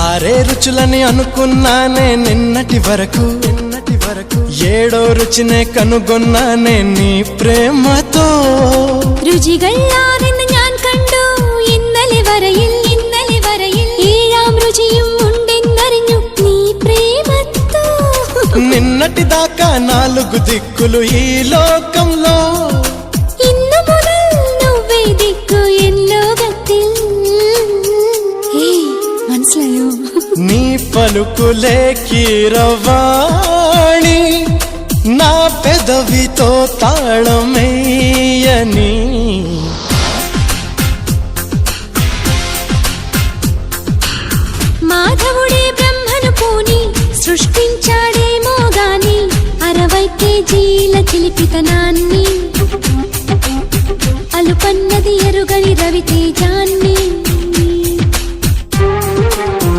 ఆరే రుచులని అనుకున్నానే నిన్నటి వరకు ఏడో రుచినే కనుగొన్నానే నీ ప్రేమతో രുചികളാണെന്ന് ഞാൻ കണ്ടു ഇന്നലെ വരയിൽ ഏഴാം രുചിയും ഉണ്ടെന്നറിഞ്ഞു നീ പ്രേമത്തോ నిన్నటి దాకా నాలుగు దిక్కులు ఈ లోకంలో ഇന്നു മുതൽ నువ్వే దిక్కు ఎన్ లోകത്തിൽ മനസ്സിലായോ నీ పలుకులే కీరవాణి నా పెదవితో తాళమేయని మాధవుడే బ్రహ్మను పూని సృష్టించాడేమో గాని 60 కేజీల చిలిపితనాన్ని అలుపన్నది